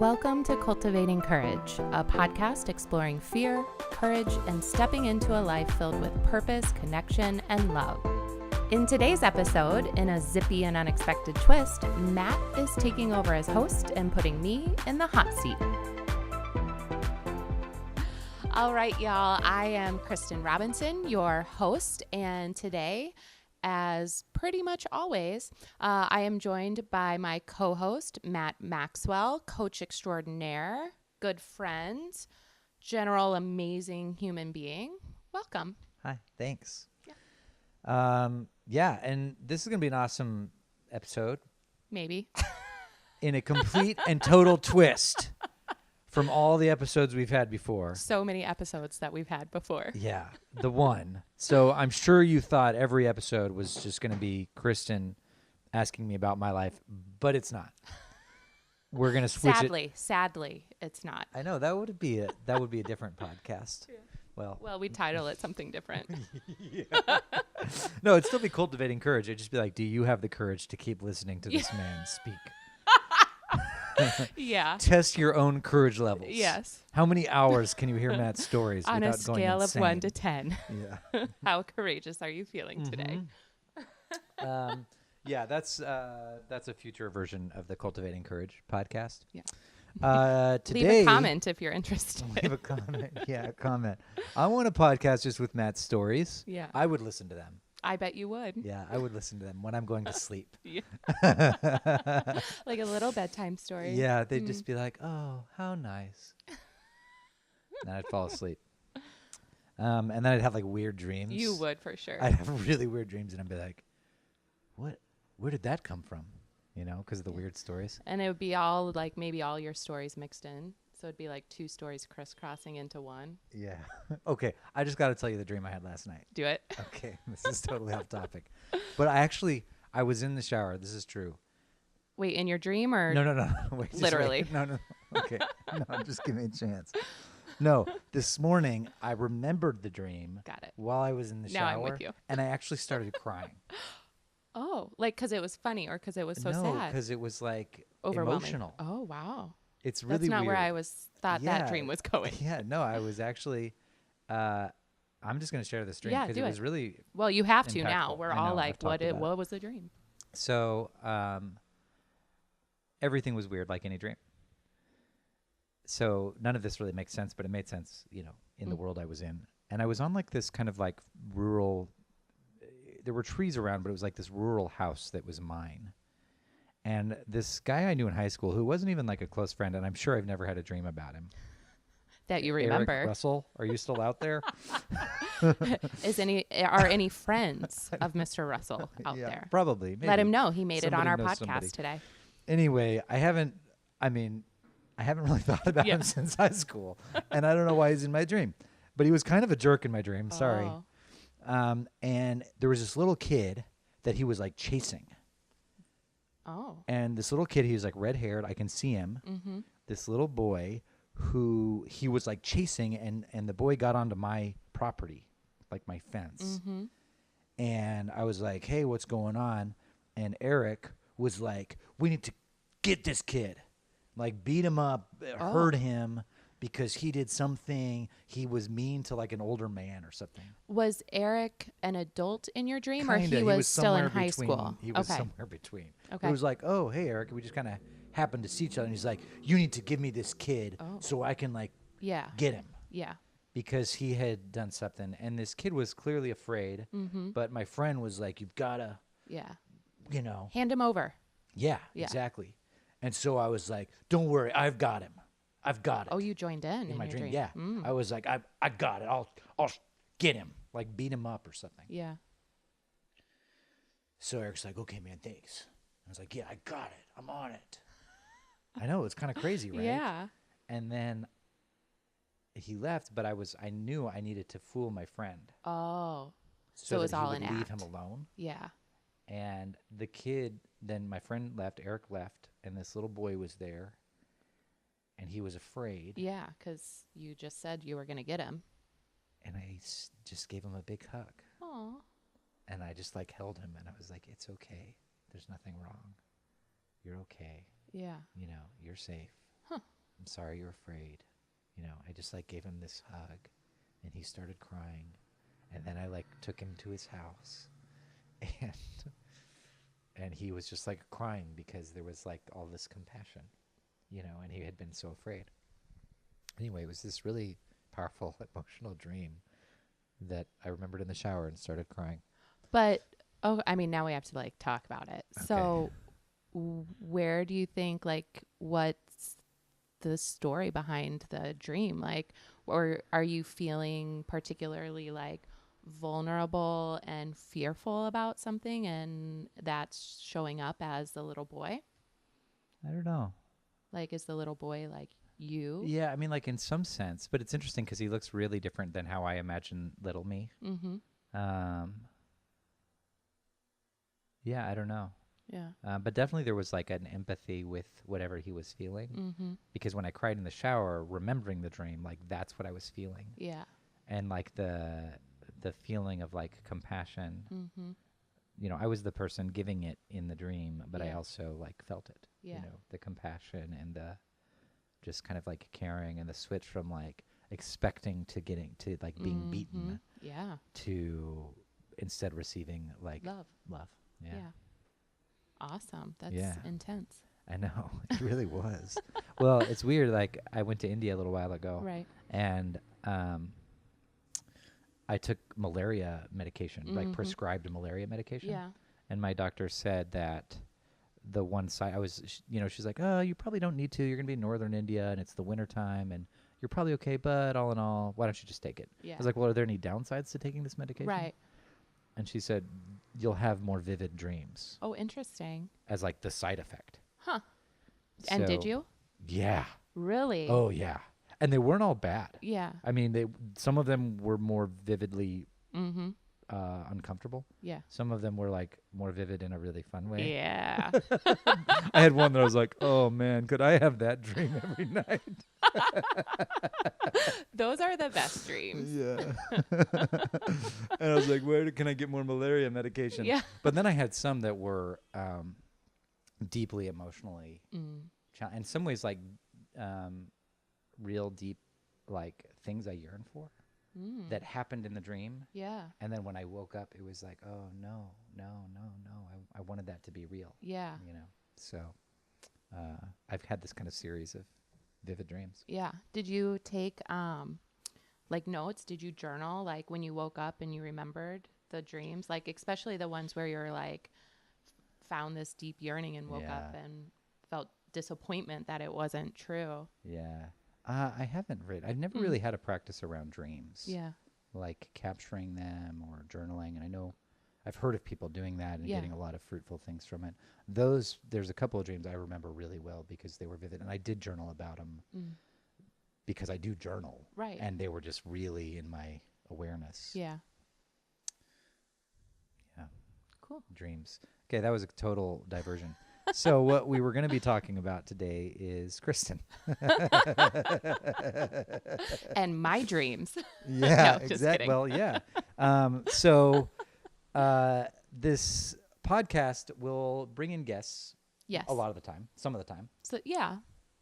Welcome to Cultivating Courage, a podcast exploring fear, courage, and stepping into a life filled with purpose, connection, and love. In today's episode, in a zippy and unexpected twist, Matt is taking over as host and putting me in the hot seat. All right, y'all, I am Kristin Robinson, your host, and today, as pretty much always, I am joined by my co-host, Matt Maxwell, coach extraordinaire, good friend, general amazing human being. Welcome. Hi, thanks. Yeah, and this is going to be an awesome episode. Maybe. In a complete and total twist from all the episodes we've had before. So many episodes that we've had before. Yeah, the one. So I'm sure you thought every episode was just going to be Kristin asking me about my life, but it's not. We're going to switch it. Sadly, it's not. I know, that would be a different podcast. Yeah. Well, we'd title it something different. No, it'd still be Cultivating Courage. It'd just be like, do you have the courage to keep listening to this man speak? Yeah. Test your own courage levels. Yes. How many hours can you hear Matt's stories on without a going scale insane? of 1 to 10? Yeah. How courageous are you feeling today? Yeah, that's a future version of the Cultivating Courage podcast. Yeah. Today, leave a comment if you're interested. Leave a comment. Yeah, a comment. I want a podcast just with Matt's stories. Yeah. I would listen to them. I bet you would. Yeah, I would listen to them when I'm going to sleep. Yeah. Like a little bedtime story. Yeah, they'd just be like, oh, how nice. And I'd fall asleep. And then I'd have like weird dreams. You would for sure. I'd have really weird dreams and I'd be like, where did that come from? You know, because of the weird stories. And it would be all like maybe all your stories mixed in. So it'd be like two stories crisscrossing into one. Yeah. Okay. I just got to tell you the dream I had last night. Do it. Okay. This is totally off topic. But I was in the shower. This is true. Wait, in your dream or? No. Wait, literally. Wait. No. Okay. No, just give me a chance. No, this morning I remembered the dream. Got it. While I was in the shower. Now I'm with you. And I actually started crying. Oh, like because it was funny or because it was so sad? No, because it was like overwhelming. Emotional. Oh, wow. It's really That's not weird. where I thought that dream was going. Yeah, no, I was actually, I'm just going to share this dream because do it was really well, you have to impactful. now. We're all like, what was the dream? So, everything was weird like any dream. So none of this really makes sense, but it made sense, you know, in the world I was in. And I was on like this kind of like rural, there were trees around, but it was like this rural house that was mine. And this guy I knew in high school who wasn't even like a close friend, and I'm sure I've never had a dream about him. That you remember. Eric Russell, are you still out there? Are any friends of Mr. Russell out there? Probably. Maybe. Let him know he made Somebody it on our knows podcast somebody. today. Anyway, I haven't really thought about him since high school, and I don't know why he's in my dream. But he was kind of a jerk in my dream. Sorry. Oh. And there was this little kid that he was like chasing. Oh. And this little kid, he was like red haired. I can see him. Mm-hmm. This little boy who he was like chasing, and the boy got onto my property, like my fence. Mm-hmm. And I was like, hey, what's going on? And Eric was like, we need to get this kid, like beat him up, hurt him. Because he did something, he was mean to like an older man or something. Was Eric an adult in your dream, Kinda. or he was still in high school? He was somewhere between. Okay. It was like, oh, hey, Eric, we just kind of happened to see each other. And he's like, you need to give me this kid so I can like get him. Yeah. Because he had done something. And this kid was clearly afraid. Mm-hmm. But my friend was like, you've got to, you know. Hand him over. Yeah, exactly. And so I was like, don't worry, I've got him. I've got it. Oh, you joined in my your dream. Yeah. I was like, I got it. I'll get him. Like beat him up or something. Yeah. So Eric's like, okay, man, thanks. I was like, yeah, I got it. I'm on it. I know, it's kind of crazy, right? Yeah. And then he left, but I knew I needed to fool my friend. Oh. So it was all an act. Leave him alone. Yeah. And the kid, then my friend left, Eric left, and this little boy was there. And he was afraid. Yeah, because you just said you were going to get him. And I just gave him a big hug. Aw. And I just like held him and I was like, it's okay. There's nothing wrong. You're okay. Yeah. You know, you're safe. Huh. I'm sorry you're afraid. You know, I just like gave him this hug and he started crying. And then I like took him to his house and he was just like crying because there was like all this compassion, you know, and he had been so afraid. Anyway, it was this really powerful emotional dream that I remembered in the shower and started crying. But, I mean, now we have to like talk about it. Okay. So where do you think, like, what's the story behind the dream? Like, or are you feeling particularly like vulnerable and fearful about something and that's showing up as the little boy? I don't know. Like, is the little boy like you? Yeah, I mean, like in some sense, but it's interesting because he looks really different than how I imagine little me. Mm-hmm. Yeah, I don't know. Yeah. But definitely there was like an empathy with whatever he was feeling. Mm-hmm. Because when I cried in the shower, remembering the dream, like that's what I was feeling. Yeah. And like the feeling of like compassion, Mm-hmm. you know, I was the person giving it in the dream, but I Yeah. also like felt it, Yeah. you know, the compassion and the just kind of like caring and the switch from like expecting to getting to like being Mm-hmm. beaten Yeah. to instead receiving like Love. Yeah. Yeah. Awesome. That's Yeah. intense. I know. It really was. Well, it's weird. Like I went to India a little while ago Right. and I took malaria medication, like Mhm. prescribed malaria medication. Yeah. And my doctor said that the one side you know, she's like, oh, you probably don't need to. You're going to be in northern India and it's the winter time and you're probably okay. But all in all, why don't you just take it? Yeah. I was like, well, are there any downsides to taking this medication? Right. And she said, you'll have more vivid dreams Oh, interesting. as like the side effect. Huh. And did So, you? Yeah. Really? Oh, yeah. And they weren't all bad. Yeah. I mean, some of them were more vividly Mm-hmm. uncomfortable. Yeah. Some of them were like more vivid in a really fun way. Yeah. I had one that I was like, oh man, could I have that dream every night? Those are the best dreams. Yeah. And I was like, where can I get more malaria medication? Yeah. But then I had some that were deeply emotionally, in some ways like real deep, like things I yearn for that happened in the dream. Yeah. And then when I woke up, it was like, oh, no. I wanted that to be real. Yeah. You know, so I've had this kind of series of vivid dreams. Yeah. Did you take like notes? Did you journal like when you woke up and you remembered the dreams? Like especially the ones where you're like found this deep yearning and woke up and felt disappointment that it wasn't true. Yeah. I haven't I've never really had a practice around dreams. Yeah. Like capturing them or journaling. And I know I've heard of people doing that and getting a lot of fruitful things from it. There's a couple of dreams I remember really well because they were vivid. And I did journal about them because I do journal. Right. And they were just really in my awareness. Yeah. Yeah. Cool. Dreams. Okay, that was a total diversion. So what we were going to be talking about today is Kristin. And my dreams. Yeah, No, just exactly. kidding. Well, yeah. So this podcast will bring in guests Yes. a lot of the time, some of the time. So yeah.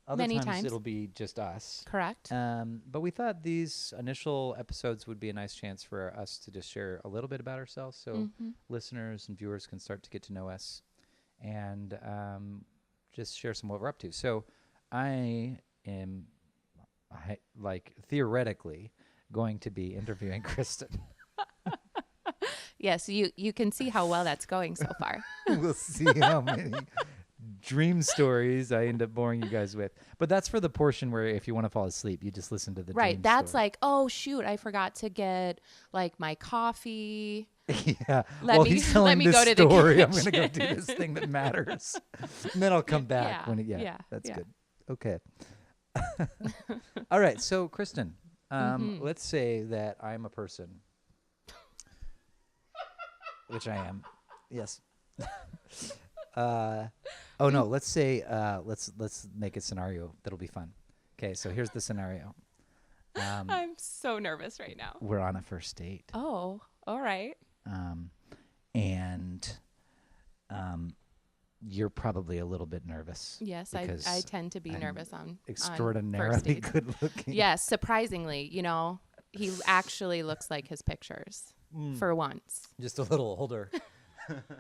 Other Many times times. it'll be just us. Correct. But we thought these initial episodes would be a nice chance for us to just share a little bit about ourselves so listeners and viewers can start to get to know us and just share some what we're up to. So I am, like, theoretically going to be interviewing Kristin. Yes, you can see how well that's going so far. We'll see how many dream stories I end up boring you guys with. But that's for the portion where if you want to fall asleep, you just listen to the Right. dream That's story. like, oh shoot, I forgot to get like my coffee. Yeah. Let me- he's telling let me this go to the story. I'm going to go do kitchen. this thing that matters. And then I'll come back Yeah, when yeah, that's yeah. good. Okay. All right. So, Kristin, let's say that I'm a person, which I am. Yes. Oh no, let's say let's make a scenario that'll be fun. Okay, so here's the scenario. I'm so nervous right now. We're on a first date. Oh, all right. And you're probably a little bit nervous. Yes, I tend to be nervous on extraordinarily first dates. good looking. Yes, surprisingly, he actually looks like his pictures for once. Just a little older.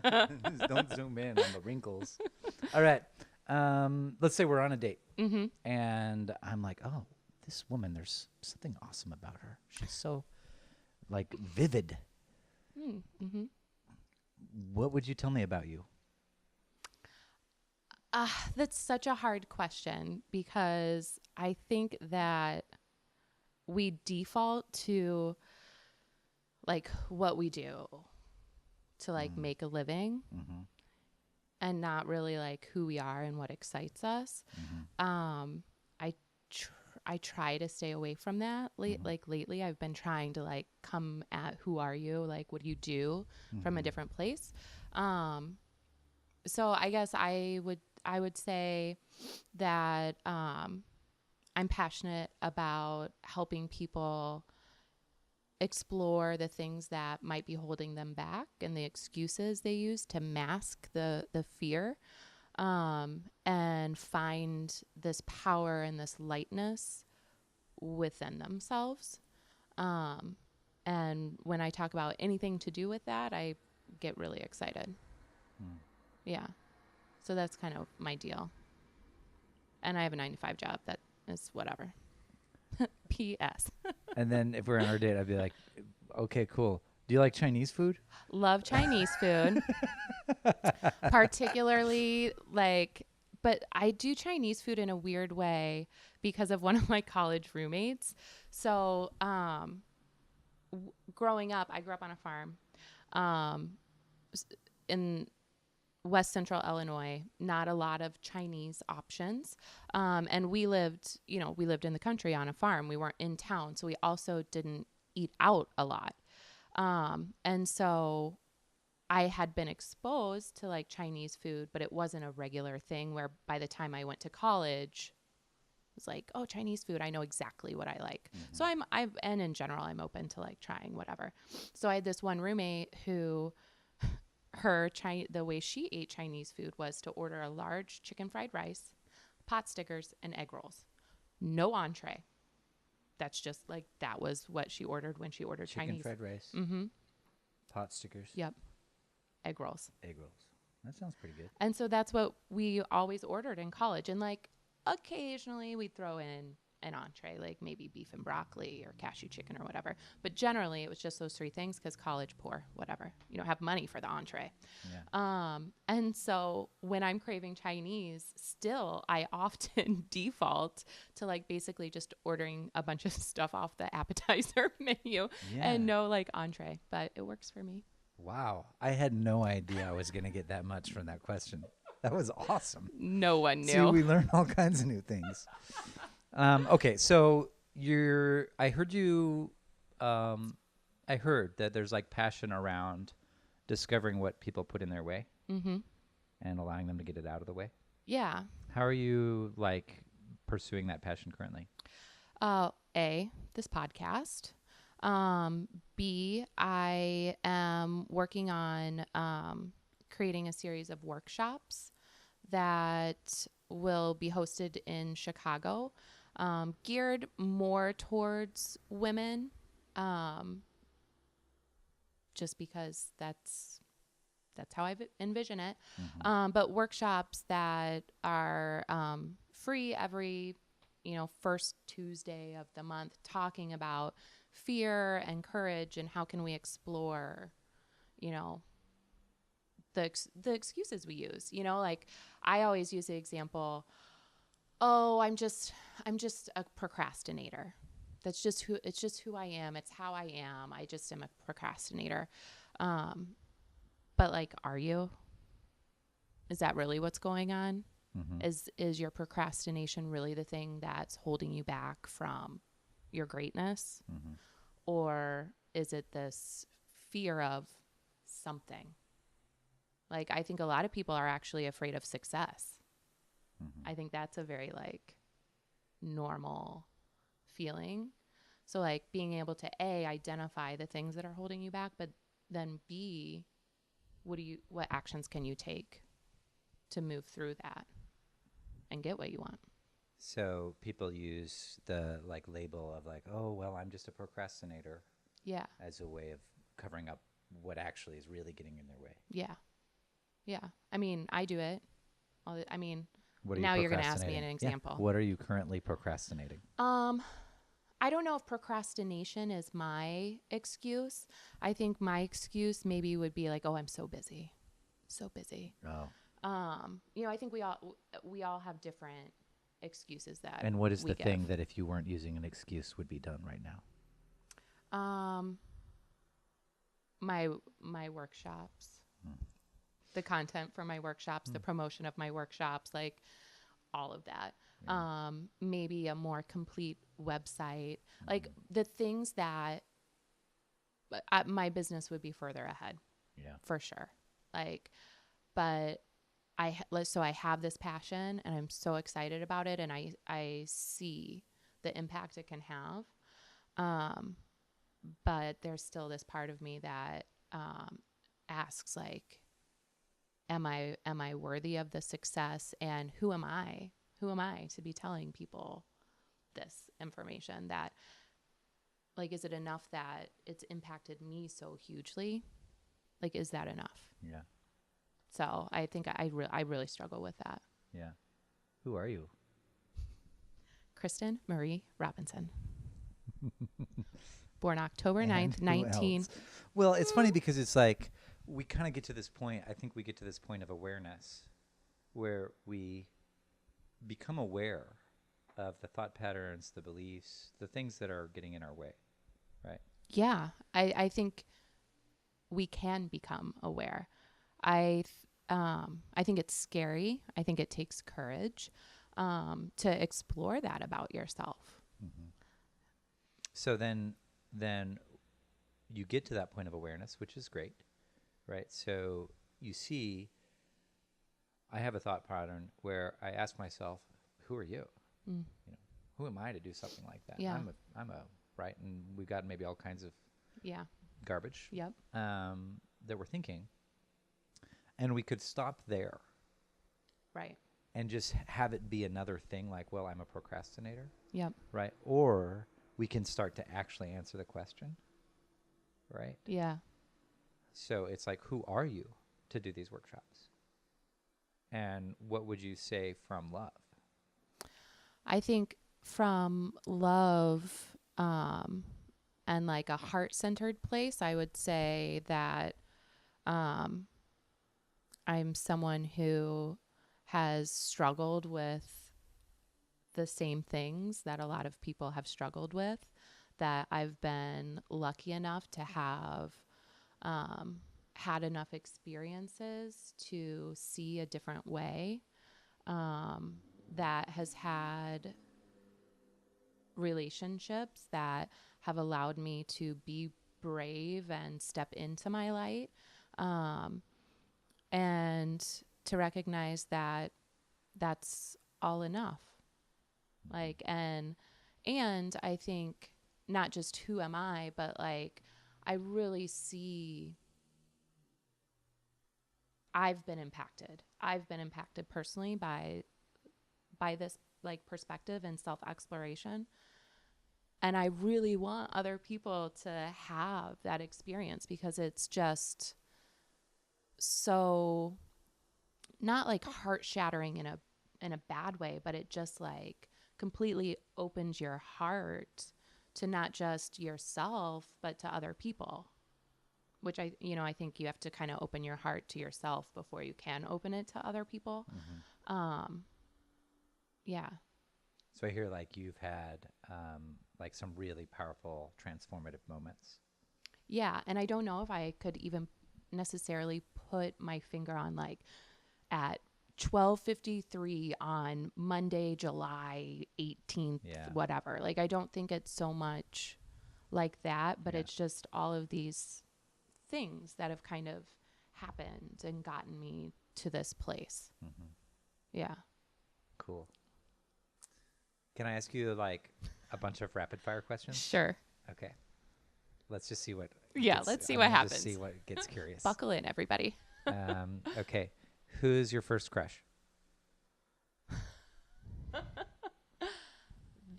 Just don't zoom in on the wrinkles. All right. Let's say we're on a date. Mm-hmm. And I'm like, oh, this woman, there's something awesome about her. She's so, like, vivid. Mm-hmm. What would you tell me about you? That's such a hard question because I think that we default to like what we do to like make a living and not really like who we are and what excites us. I try to stay away from that. Like lately I've been trying to like come at who are you? Like what do you do from a different place? So I guess I would say that I'm passionate about helping people explore the things that might be holding them back and the excuses they use to mask the fear, and find this power and this lightness within themselves. And when I talk about anything to do with that, I get really excited. Yeah. So that's kind of my deal. And I have a 9-to-5 job that is whatever. P.S. And then if we're on our date, I'd be like, okay, cool. Do you like Chinese food? Love Chinese food. Particularly but I do Chinese food in a weird way because of one of my college roommates. So growing up, I grew up on a farm in West Central Illinois, not a lot of Chinese options. And we lived in the country on a farm. We weren't in town. So we also didn't eat out a lot. And so I had been exposed to like Chinese food, but it wasn't a regular thing where by the time I went to college, it was like, oh, Chinese food, I know exactly what I like. So and in general, I'm open to like trying whatever. So I had this one roommate who the way she ate Chinese food was to order a large chicken fried rice, pot stickers, and egg rolls. No entree. That's just like, that was what she ordered when she ordered Chicken Chinese. fried rice. Pot stickers. Yep. Egg rolls. Egg rolls. That sounds pretty good. And so that's what we always ordered in college. And like occasionally we'd throw in an entree, like maybe beef and broccoli or cashew chicken or whatever. But generally it was just those three things because college poor, whatever. You don't have money for the entree. Yeah. And so when I'm craving Chinese, still I often default to like basically just ordering a bunch of stuff off the appetizer menu and no like entree. But it works for me. Wow. I had no idea I was going to get that much from that question. That was awesome. No one knew. See, we learn all kinds of new things. Okay, so I heard that there's like passion around discovering what people put in their way and allowing them to get it out of the way. Yeah. How are you like pursuing that passion currently? This podcast. B, I am working on creating a series of workshops that will be hosted in Chicago, geared more towards women, just because that's how I envision it. But workshops that are free every first Tuesday of the month, talking about fear and courage and how can we explore, the excuses we use. Like I always use the example, oh, I'm just a procrastinator. It's just who I am. It's how I am. I just am a procrastinator. But like, are you? Is that really what's going on? Is your procrastination really the thing that's holding you back from your greatness? Or is it this fear of something? Like, I think a lot of people are actually afraid of success. I think that's a very like normal feeling. So like being able to A, identify the things that are holding you back, but then B, what actions can you take to move through that and get what you want. So people use the like label of like, oh, well, I'm just a procrastinator. Yeah. As a way of covering up what actually is really getting in their way. Yeah. Yeah. I mean, I do it. I mean, What are now you you're going to ask me an example. Yeah. What are you currently procrastinating? I don't know if procrastination is my excuse. I think my excuse maybe would be like, oh, I'm so busy. So busy. Oh. You know, I think we all have different excuses that. And what is we the give. thing that if you weren't using an excuse would be done right now? My workshops, the content for my workshops, the promotion of my workshops, like all of that. Yeah. Maybe a more complete website, like the things that my business would be further ahead. Yeah, for sure. Like, but so I have this passion and I'm so excited about it. And I see the impact it can have. But there's still this part of me that asks like, am I worthy of the success? And who am I? Who am I to be telling people this information? That, like, is it enough that it's impacted me so hugely? Like, is that enough? Yeah. So I think I really struggle with that. Yeah. Who are you? Kristin Marie Robinson. Born October 9th, 19. Well, it's funny because it's like we kind of get to this point. I think we get to this point of awareness where we become aware of the thought patterns, the beliefs, the things that are getting in our way, right? Yeah, I think we can become aware. I think it's scary. I think it takes courage to explore that about yourself. Mm-hmm. So then you get to that point of awareness, which is great, right? So you see, I have a thought pattern where I ask myself, who are you? You know, who am I to do something like that? Yeah. I'm a right, and we've got maybe all kinds of garbage Yep. that we're thinking, and we could stop there, right, and just have it be another thing like, well, I'm a procrastinator. Yep. Right, or we can start to actually answer the question, right? Yeah. So it's like, who are you to do these workshops? And what would you say from love? I think from love and like a heart-centered place, I would say that I'm someone who has struggled with the same things that a lot of people have struggled with, that I've been lucky enough to have had enough experiences to see a different way, that has had relationships that have allowed me to be brave and step into my light, and to recognize that that's all enough. Like, and I think not just who am I, but like, I really see I've been impacted personally by this like perspective and self-exploration. And I really want other people to have that experience, because it's just so not like heart shattering in a bad way, but it just like completely opens your heart to not just yourself, but to other people, which I think you have to kind of open your heart to yourself before you can open it to other people. Mm-hmm. Yeah. So I hear like you've had like some really powerful transformative moments. Yeah. And I don't know if I could even necessarily put my finger on like at 12:53 on Monday, July 18th, whatever. Like, I don't think it's so much like that, but it's just all of these things that have kind of happened and gotten me to this place. Mm-hmm. Yeah. Cool. Can I ask you like a bunch of rapid fire questions? Sure. Okay. Let's just see what. Let's see what happens. Just see what gets curious. Buckle in, everybody. Okay. Who's your first crush?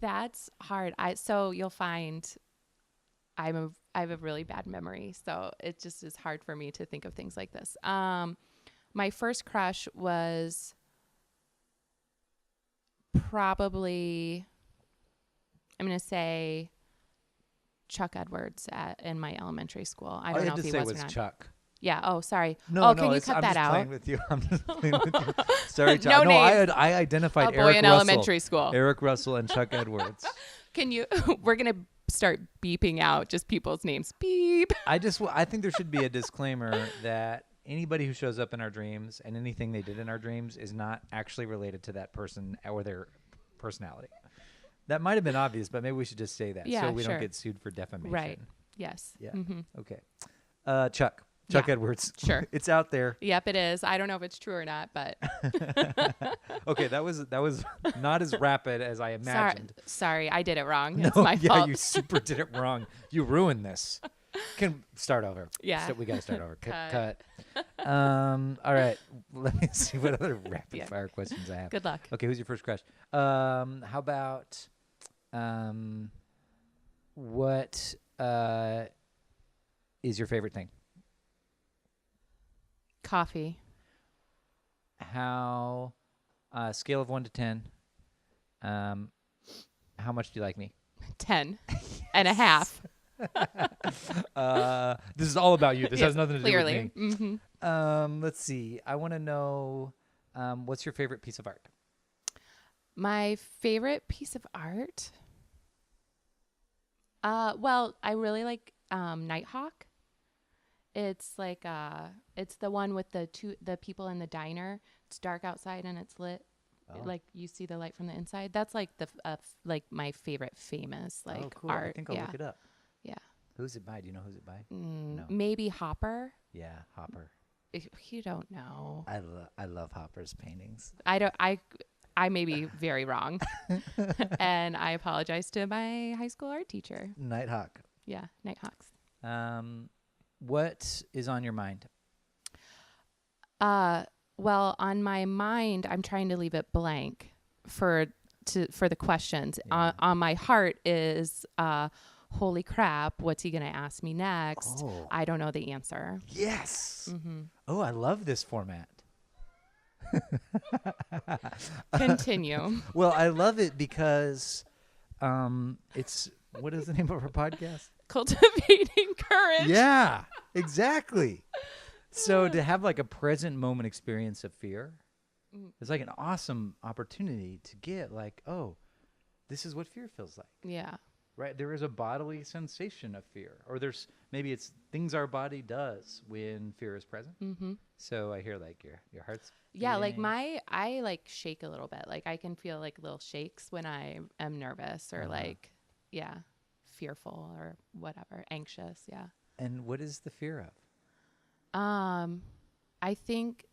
That's hard. So you'll find I have a really bad memory, so it just is hard for me to think of things like this. My first crush was probably, I'm going to say Chuck Edwards in my elementary school. I don't know if he was or not. Chuck. Yeah. Oh, sorry. No, can you cut I'm that just out? Playing with you. I'm just playing with you. Sorry, Chuck. No names. I identified A boy Eric in Russell, elementary school. Eric Russell and Chuck Edwards. Can you? We're gonna start beeping out just people's names. Beep. I think there should be a disclaimer that anybody who shows up in our dreams and anything they did in our dreams is not actually related to that person or their personality. That might have been obvious, but maybe we should just say that so we don't get sued for defamation. Right. Yes. Yeah. Mm-hmm. Okay. Chuck Edwards. Sure. It's out there. Yep, it is. I don't know if it's true or not, but okay, that was not as rapid as I imagined. Sorry, I did it wrong. It's my fault. Yeah, you super did it wrong. You ruined this. Can start over. Yeah. So we got to start over. Cut. All right. Let me see what other rapid fire questions I have. Good luck. Okay, who's your first crush? How about what is your favorite thing? Coffee. How scale of 1 to 10. How much do you like me? 10 and a half. This is all about you. This has nothing to do with me. Mm-hmm. Let's see. I want to know what's your favorite piece of art? My favorite piece of art? Well, I really like Nighthawk. It's like it's the one with the people in the diner. It's dark outside and it's lit. Oh. Like you see the light from the inside. That's like like my favorite famous cool. art. I think I'll look it up. Yeah. Who's it by? Do you know who's it by? No. Maybe Hopper. Yeah, Hopper. If you don't know. I love Hopper's paintings. I may be very wrong. And I apologize to my high school art teacher. Nighthawk. Yeah, Nighthawks. What is on your mind? Well, on my mind, I'm trying to leave it blank for the questions. Yeah. On my heart is holy crap, what's he going to ask me next? Oh. I don't know the answer. Yes. Mm-hmm. Oh, I love this format. Continue. Well, I love it because it's, what is the name of our podcast? Cultivating Courage. Yeah, exactly. So to have like a present moment experience of fear is like an awesome opportunity to get like, oh, this is what fear feels like. Yeah. Right? There is a bodily sensation of fear, or there's maybe it's things our body does when fear is present. Mm-hmm. So I hear like your heart's yeah, beating. like I like shake a little bit. Like I can feel like little shakes when I am nervous or like, fearful or whatever, anxious. Yeah. And what is the fear of? I think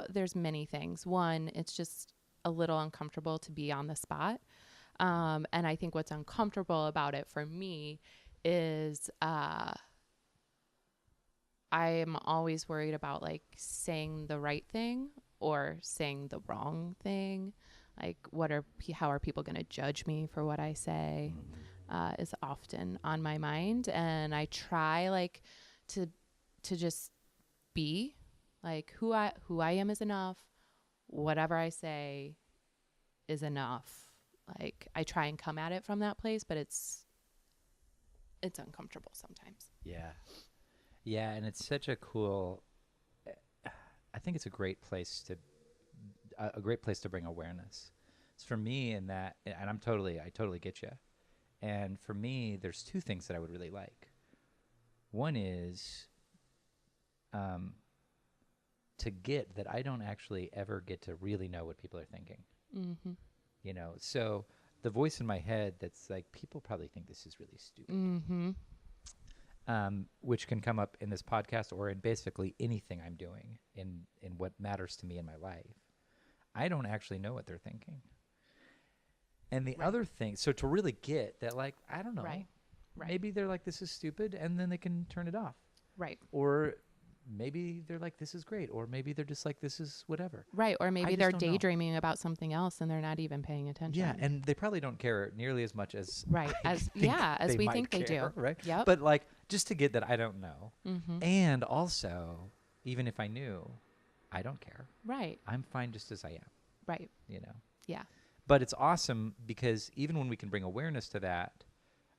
there's many things. One, it's just a little uncomfortable to be on the spot. And I think what's uncomfortable about it for me is I am always worried about like saying the right thing or saying the wrong thing. Like how are people going to judge me for what I say is often on my mind. And I try like to just be like who I am is enough. Whatever I say is enough. Like I try and come at it from that place, but it's uncomfortable sometimes. Yeah. Yeah. And it's such a cool, I think it's a great place to bring awareness. It's for me in that, and I totally get you. And for me, there's two things that I would really like. One is, to get that I don't actually ever get to really know what people are thinking. Mm-hmm. You know, so the voice in my head that's like, people probably think this is really stupid, Mm-hmm. Which can come up in this podcast or in basically anything I'm doing in what matters to me in my life. I don't actually know what they're thinking. And the other thing, so to really get that, like, I don't know, Right. maybe they're like, this is stupid, and then they can turn it off. Right. Or maybe they're like, this is great. Or maybe they're just like, this is whatever. Right. Or maybe just they're don't know. daydreaming about something else and they're not even paying attention. Yeah. And they probably don't care nearly as much as Right. As we might think they care, do. Right. Yep. But like, just to get that I don't know. Mm-hmm. And also, even if I knew, I don't care. Right. I'm fine just as I am. Right. You know? Yeah. But it's awesome because even when we can bring awareness to that,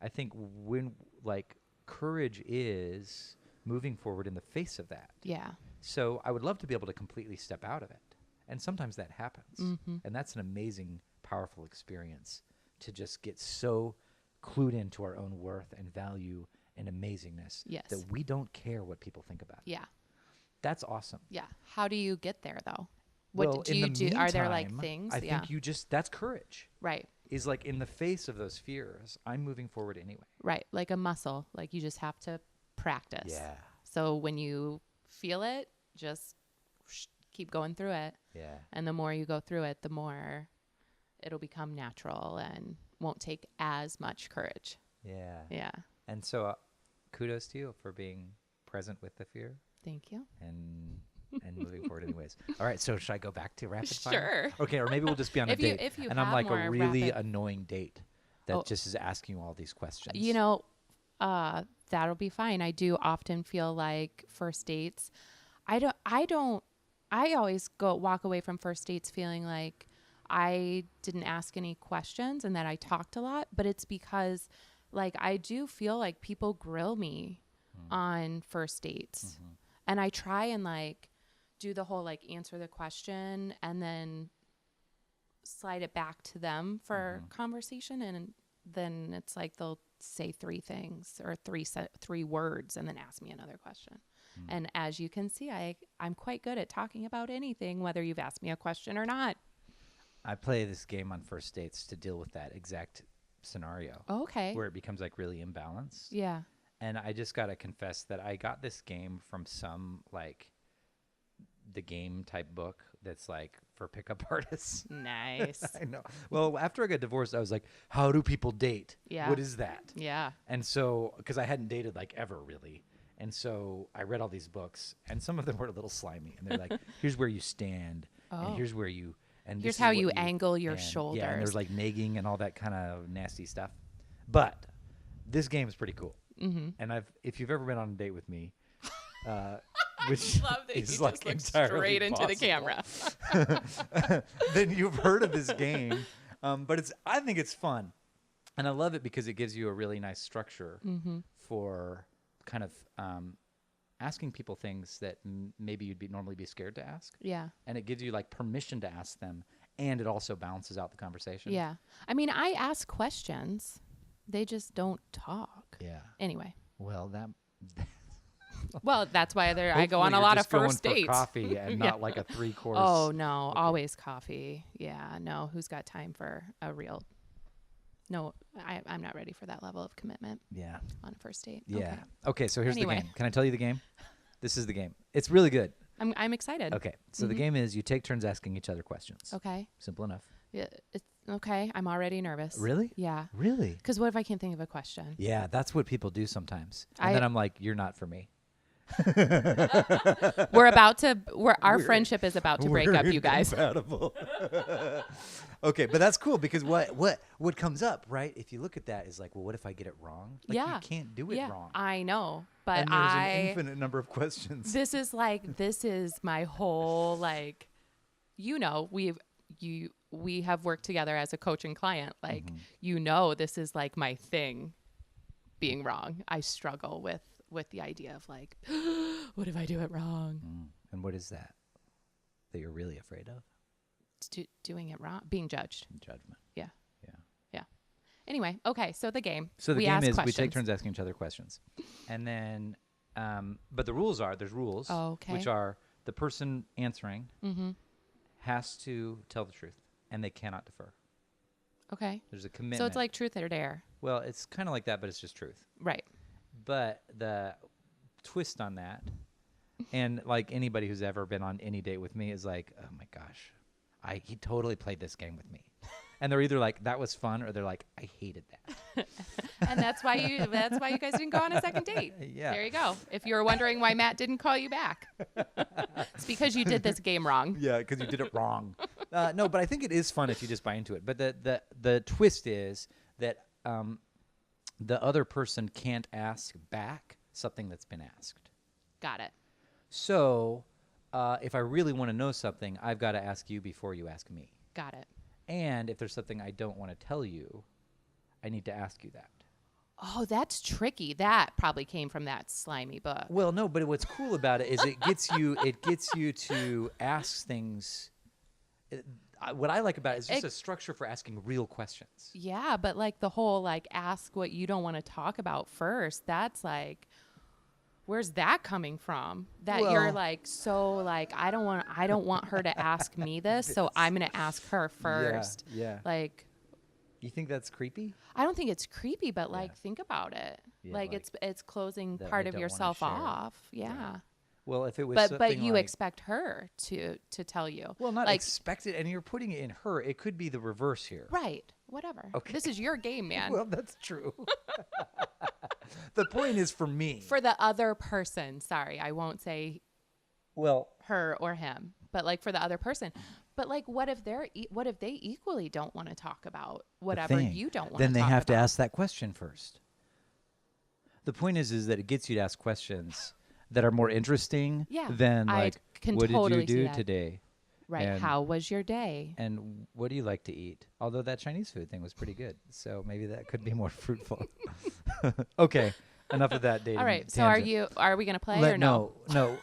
I think when like courage is moving forward in the face of that. Yeah. So I would love to be able to completely step out of it. And sometimes that happens. Mm-hmm. And that's an amazing, powerful experience to just get so clued into our own worth and value and amazingness Yes. that we don't care what people think about it. Yeah. That's awesome. Yeah. How do you get there though? Well, What do in you the do? Are there like meantime, things? I Yeah. think you just, that's courage. Right. Is like in the face of those fears, I'm moving forward anyway. Right. Like a muscle. Like you just have to practice. Yeah. So when you feel it, just keep going through it. Yeah. And the more you go through it, the more it'll become natural and won't take as much courage. Yeah. Yeah. And so kudos to you for being present with the fear Thank you. and moving forward anyways. All right. So should I go back to rapid fire? Sure. Okay. Or maybe we'll just be on a If you- date. if you and I'm have like a more really rapid- annoying date that Oh. just is asking you all these questions. You know, that'll be fine. I do often feel like first dates, I always walk away from first dates feeling like I didn't ask any questions and that I talked a lot, but it's because like I do feel like people grill me on first dates. Mm-hmm. And I try and like do the whole like answer the question and then slide it back to them for conversation, and then it's like they'll say three things or three words and then ask me another question. And as you can see, I'm quite good at talking about anything, whether you've asked me a question or not. I play this game on first dates to deal with that exact scenario Okay. where it becomes like really imbalanced. Yeah. And I just got to confess that I got this game from some like the game type book that's like for pickup artists. Nice. I know. Well, after I got divorced, I was like, how do people date? Yeah. What is that? Yeah. And so, because I hadn't dated like ever really. And so I read all these books and some of them were a little slimy. And they're like, here's where you stand. And here's where you, and Here's this is how what you angle your and, shoulders. Yeah, and there's like negging and all that kind of nasty stuff. But this game is pretty cool. Mm-hmm. And if you've ever been on a date with me, which Love that is you like just look entirely straight into the possible, camera. then you've heard of this game. But I think it's fun. And I love it because it gives you a really nice structure for kind of asking people things that maybe you'd normally be scared to ask. Yeah. And it gives you like permission to ask them. And it also balances out the conversation. Yeah. I mean, I ask questions. They just don't talk. Yeah. Anyway. Well, Well, that's why I go on hopefully a you're lot of just going first for dates. coffee and not like a 3-course. Oh, no. Always coffee. Yeah. No. Who's got time for a real... No, I'm not ready for that level of commitment Yeah. on a first date. Yeah. Okay. Okay, so here's Anyway. the game. Can I tell you the game? This is the game. It's really good. I'm excited. Okay, so the game is you take turns asking each other questions. Okay. Simple enough. Yeah, it's okay. I'm already nervous. Really? Yeah. Really? Because what if I can't think of a question? Yeah, that's what people do sometimes. And then I'm like, you're not for me. Our friendship is about to break up, you guys. Incompatible. Okay, but that's cool because what comes up, right? If you look at that is like, well, what if I get it wrong? Like, Yeah. you can't do it Yeah, wong. I know, but And there's an infinite number of questions. this is my whole like, we have worked together as a coach and client. Like, this is like my thing. Being wrong, I struggle with the idea of like, what if I do it wrong? And what is that you're really afraid of? Doing it wrong, being judged. Judgment. Yeah. Yeah. Yeah. Anyway, okay. So the game. So the we game ask is questions. we take turns asking each other questions. And then, but the rules are, there's rules, Okay. which are the person answering Mm-hmm. has to tell the truth and they cannot defer. Okay. There's a commitment. So it's like truth or dare. Well, it's kind of like that, but it's just truth. Right. But the twist on that, and like anybody who's ever been on any date with me is like, oh my gosh, he totally played this game with me. And they're either like, that was fun, or they're like, I hated that. And that's why you guys didn't go on a second date. Yeah. There you go. If you were wondering why Matt didn't call you back, it's because you did this game wrong. Yeah, because you did it wrong. No, but I think it is fun if you just buy into it. But the twist is that the other person can't ask back something that's been asked. Got it. So if I really want to know something, I've got to ask you before you ask me. Got it. And if there's something I don't want to tell you, I need to ask you that. Oh, that's tricky. That probably came from that slimy book. Well, no, but what's cool about it is it gets you to ask things. What I like about it is just a structure for asking real questions. Yeah, but like the whole like ask what you don't want to talk about first. That's like, where's that coming from? That you're like, so like I don't want her to ask me this, so I'm gonna ask her first. Yeah. Like, you think that's creepy? I don't think it's creepy, but like think about it. Yeah, like it's closing part of don't wanna yourself share. off. Yeah. Well, if it was But something you like, expect her to tell you. well, not like, expect it, and you're putting it in her. It could be the reverse here. right. Whatever. Okay. This is your game, man. Well, that's true. The point is for me. For the other person. Sorry, I won't say Well, her or him, but like for the other person. But like, what if they equally don't want to talk about whatever you don't want to talk about? then they have to ask that question first. The point is that it gets you to ask questions that are more interesting than like, what totally did you do today? Right. And how was your day? And what do you like to eat? Although that Chinese food thing was pretty good. So maybe that could be more fruitful. Okay. Enough of that dating. All right. So tangent. are we going to play or no? No.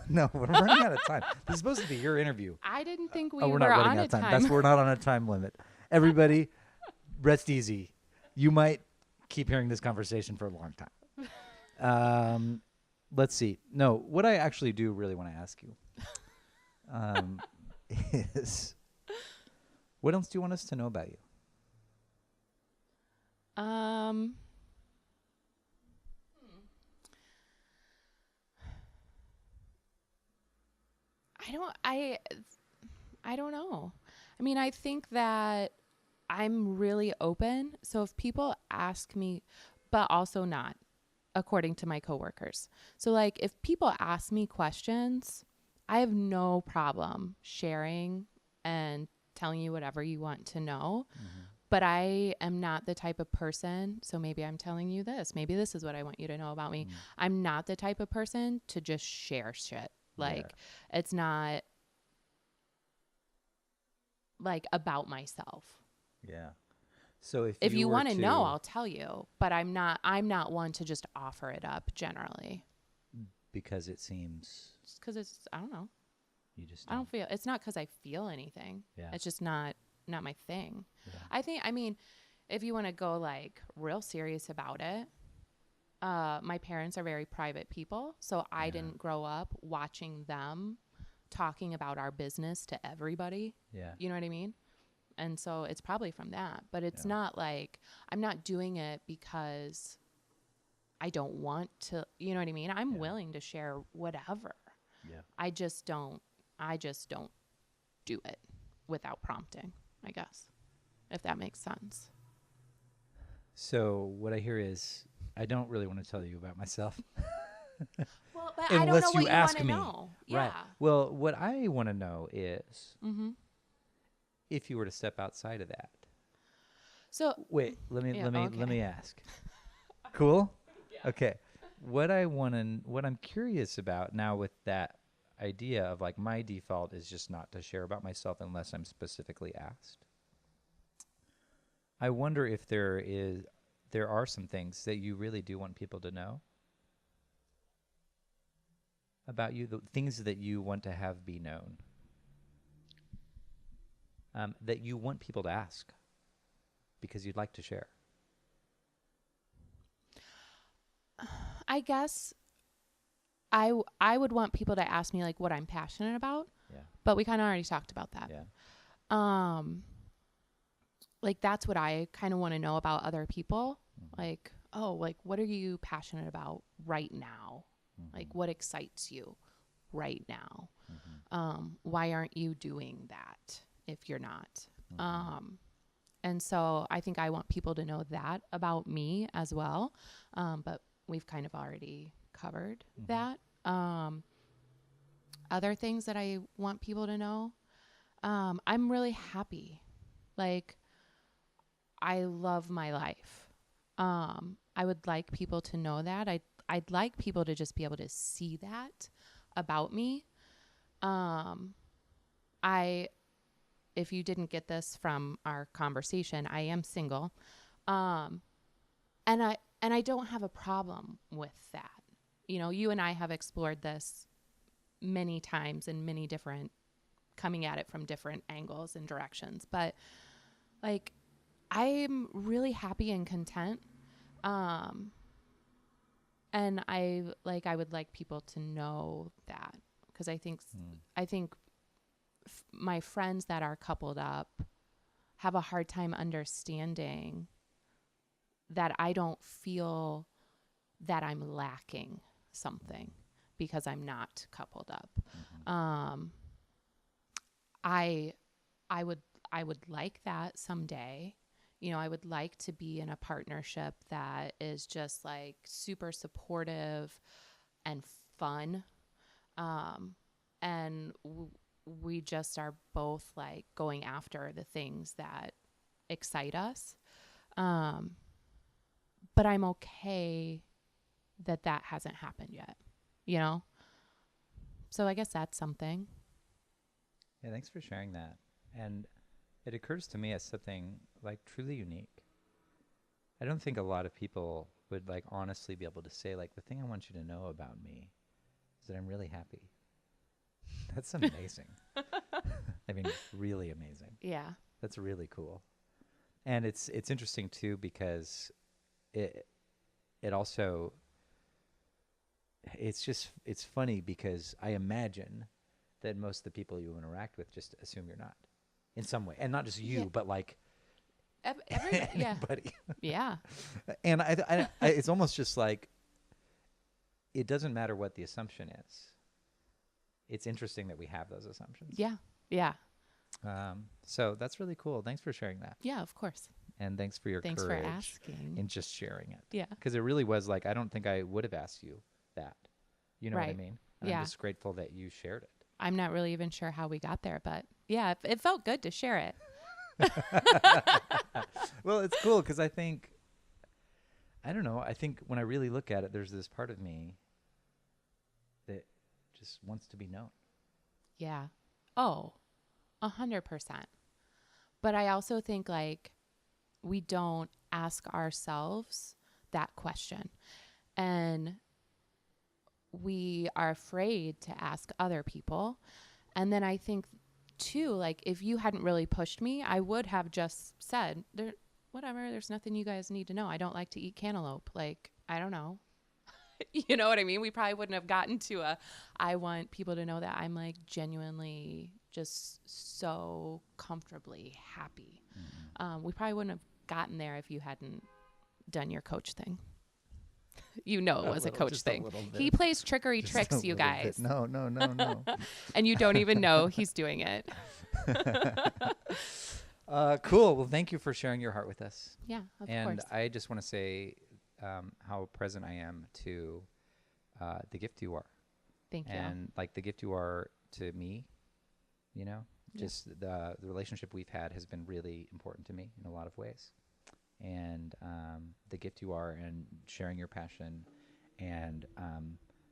We're running out of time. This is supposed to be your interview. I didn't think we we're were not running on out a of time. time. We're not on a time limit. Everybody, rest easy. You might keep hearing this conversation for a long time. Let's see. No, what I actually do really want to ask you is, what else do you want us to know about you? I don't know. I mean, I think that I'm really open. So if people ask me, but also not, according to my coworkers. So like if people ask me questions, I have no problem sharing and telling you whatever you want to know. Mm-hmm. But I am not the type of person, so maybe I'm telling you this. Maybe this is what I want you to know about me. I'm not the type of person to just share shit. Like, it's not like about myself. Yeah. So if you want to know, I'll tell you. But I'm not one to just offer it up generally. Because it seems. Just because it's, I don't know. You just. I don't feel. It's not because I feel anything. Yeah. It's just not my thing. Yeah. I mean, if you want to go like real serious about it, my parents are very private people. So I didn't grow up watching them talking about our business to everybody. Yeah. You know what I mean? And so it's probably from that, but it's not like I'm not doing it because I don't want to, you know what I mean? I'm willing to share whatever. Yeah. I just don't do it without prompting, I guess, if that makes sense. So what I hear is I don't really want to tell you about myself. Well, but I don't know what you want to know. Yeah. Right. Well, what I want to know is if you were to step outside of that. So wait, let me ask. Cool? Yeah. Okay. What I'm curious about now with that idea of like my default is just not to share about myself unless I'm specifically asked. I wonder if there are some things that you really do want people to know about you, the things that you want to have be known, that you want people to ask because you'd like to share. I guess I would want people to ask me like what I'm passionate about. Yeah. But we kind of already talked about that. Yeah. Like that's what I kind of want to know about other people. Like, oh, like what are you passionate about right now? Like what excites you right now? Why aren't you doing that if you're not? And so I think I want people to know that about me as well. But we've kind of already covered that. Other things that I want people to know, I'm really happy. Like, I love my life. I would like people to know that. I'd like people to just be able to see that about me. If you didn't get this from our conversation, I am single. And I don't have a problem with that. You know, you and I have explored this many times in many different, coming at it from different angles and directions. But like, I'm really happy and content. And I would like people to know that, because I think my friends that are coupled up have a hard time understanding that I don't feel that I'm lacking something because I'm not coupled up. I would like that someday. You know, I would like to be in a partnership that is just like super supportive and fun. And we just are both like going after the things that excite us. But I'm okay that hasn't happened yet, you know? So I guess that's something. Yeah, thanks for sharing that. And it occurs to me as something like truly unique. I don't think a lot of people would like honestly be able to say, like, the thing I want you to know about me is that I'm really happy. That's amazing. I mean, really amazing. Yeah. That's really cool. And it's interesting too, because it also, it's funny because I imagine that most of the people you interact with just assume you're not in some way, and not just you, but like everybody. Yeah. And I it's almost just like, it doesn't matter what the assumption is. It's interesting that we have those assumptions. Yeah. Yeah. So that's really cool. Thanks for sharing that. Yeah, of course. And thanks for your Thanks courage for asking. in just sharing it. Yeah. Because it really was like, I don't think I would have asked you that. You know what I mean? And yeah. I'm just grateful that you shared it. I'm not really even sure how we got there, but yeah, it felt good to share it. Well, it's cool because I think when I really look at it, there's this part of me that just wants to be known. Yeah. Oh, 100%. But I also think like we don't ask ourselves that question, and we are afraid to ask other people. And then I think too, like if you hadn't really pushed me, I would have just said, whatever, there's nothing you guys need to know. I don't like to eat cantaloupe. Like, I don't know. You know what I mean? We probably wouldn't have gotten to I want people to know that I'm like genuinely just so comfortably happy. We probably wouldn't have gotten there if you hadn't done your coach thing. You know it was a coach thing. He plays trickery tricks, you guys. Bit. No. And you don't even know he's doing it. Cool. Well, thank you for sharing your heart with us. Yeah, of course. And I just want to say how present I am to the gift you are. Thank you. And like the gift you are to me, you know, just the relationship we've had has been really important to me in a lot of ways. And the gift you are and sharing your passion and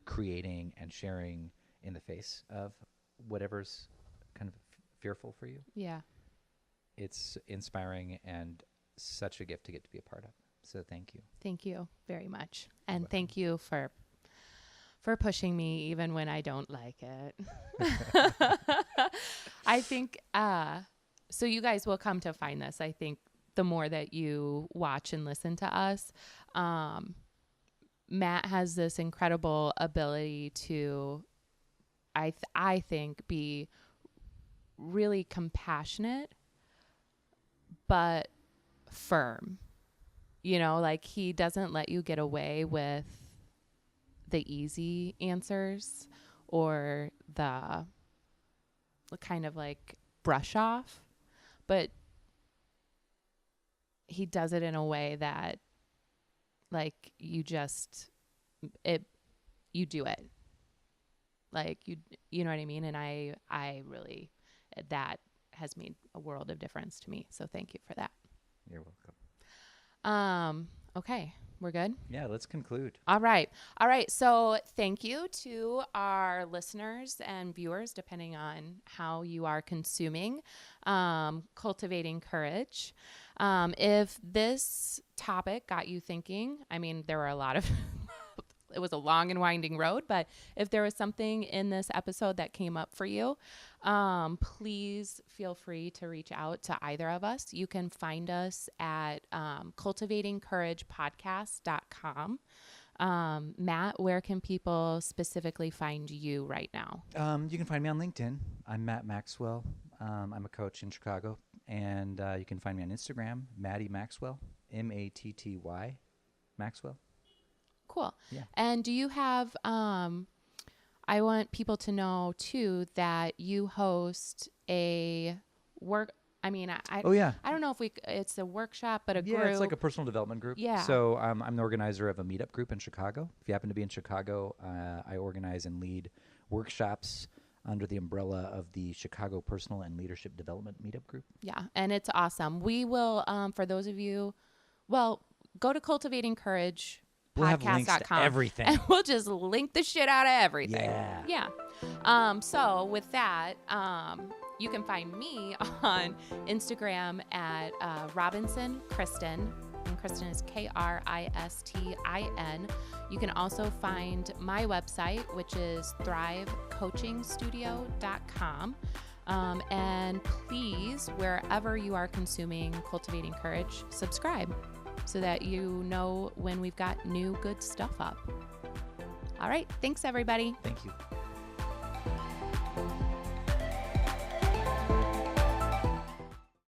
creating and sharing in the face of whatever's kind of fearful for you. Yeah. It's inspiring and such a gift to get to be a part of. So thank you. Thank you very much. And thank you for pushing me even when I don't like it. I think, so you guys will come to find this, I think, the more that you watch and listen to us. Matt has this incredible ability to, I think, be really compassionate, but firm. You know, like he doesn't let you get away with the easy answers or the kind of like brush off, but he does it in a way that like you do it. Like you know what I mean? And I really, that has made a world of difference to me. So thank you for that. You're welcome. Okay. We're good? Yeah, let's conclude. All right. So thank you to our listeners and viewers, depending on how you are consuming Cultivating Courage. If this topic got you thinking, I mean, there were a lot of... It was a long and winding road, but if there was something in this episode that came up for you, please feel free to reach out to either of us. You can find us at cultivatingcouragepodcast.com. Matt, where can people specifically find you right now? You can find me on LinkedIn. I'm Matt Maxwell. I'm a coach in Chicago. And you can find me on Instagram, Matty Maxwell, Matty Maxwell. Cool. Yeah. And do you have, I want people to know too that you host a work, I mean, I don't know if it's a workshop, but a group. Yeah, it's like a personal development group. Yeah. So I'm the organizer of a meetup group in Chicago. If you happen to be in Chicago, I organize and lead workshops under the umbrella of the Chicago Personal and Leadership Development Meetup Group. Yeah, and it's awesome. We will, for those of you, well, go to Cultivating Courage. We'll have links to everything. And we'll just link the shit out of everything. Yeah. So with that, you can find me on Instagram at Robinson Kristin. And Kristin is Kristin. You can also find my website, which is thrivecoachingstudio.com. And please, wherever you are consuming Cultivating Courage, subscribe, so that you know when we've got new good stuff up. All right. Thanks, everybody. Thank you.